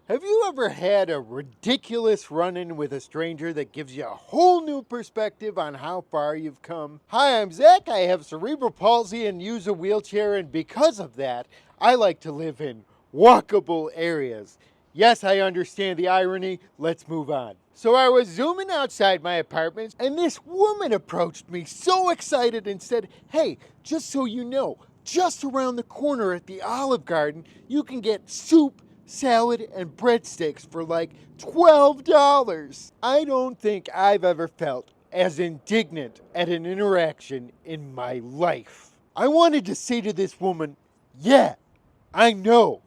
Have you ever had a ridiculous run-in with a stranger that gives you a whole new perspective on how far you've come? Hi, I'm Zach. I have cerebral palsy and use a wheelchair, and because of that, I like to live in walkable areas. Yes, I understand the irony. Let's move on. So I was zooming outside my apartment, and this woman approached me so excited and said, "Hey, just so you know, just around the corner at the Olive Garden, you can get soup, salad, and breadsticks for like $12. I don't think I've ever felt as indignant at an interaction in my life. I wanted to say to this woman, yeah, I know.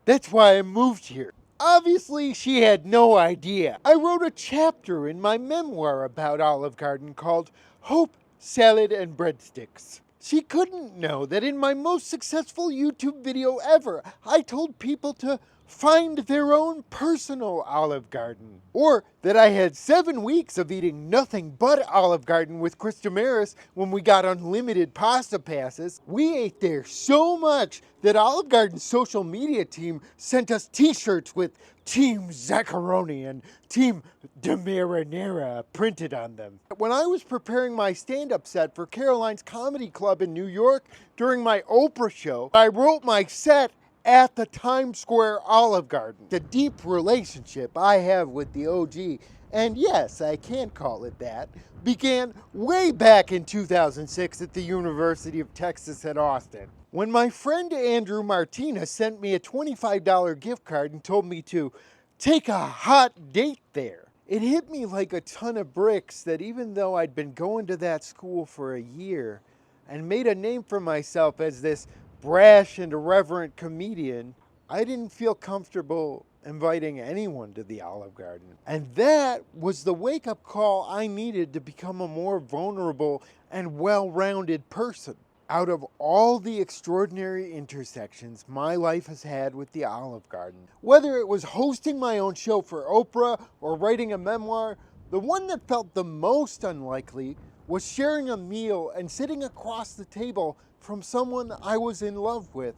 That's why I moved here. Obviously, she had no idea. I wrote a chapter in my memoir about Olive Garden called Hope, Salad, and Breadsticks. She couldn't know that in my most successful YouTube video ever, I told people to find their own personal Olive Garden. Or that I had 7 weeks of eating nothing but Olive Garden with Chris Damaris when we got unlimited pasta passes. We ate there so much that Olive Garden's social media team sent us t-shirts with Team Zaccaroni and Team Demarinara printed on them. When I was preparing my stand-up set for Caroline's Comedy Club in New York during my Oprah show, I wrote my set at the Times Square Olive Garden. The deep relationship I have with the OG, and yes, I can call it that, began way back in 2006 at the University of Texas at Austin. When my friend Andrew Martinez sent me a $25 gift card and told me to take a hot date there, it hit me like a ton of bricks that even though I'd been going to that school for a year and made a name for myself as this brash and irreverent comedian, I didn't feel comfortable inviting anyone to the Olive Garden. And that was the wake-up call I needed to become a more vulnerable and well-rounded person. Out of all the extraordinary intersections my life has had with the Olive Garden, whether it was hosting my own show for Oprah or writing a memoir, the one that felt the most unlikely was sharing a meal and sitting across the table from someone I was in love with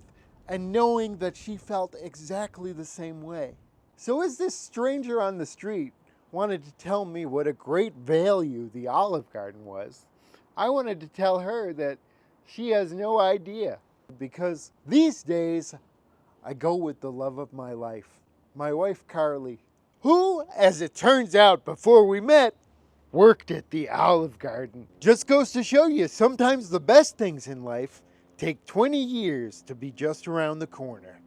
and knowing that she felt exactly the same way. So as this stranger on the street wanted to tell me what a great value the Olive Garden was, I wanted to tell her that she has no idea, because these days I go with the love of my life, my wife Carly, who, as it turns out before we met, worked at the Olive Garden. Just goes to show you, sometimes the best things in life take 20 years to be just around the corner.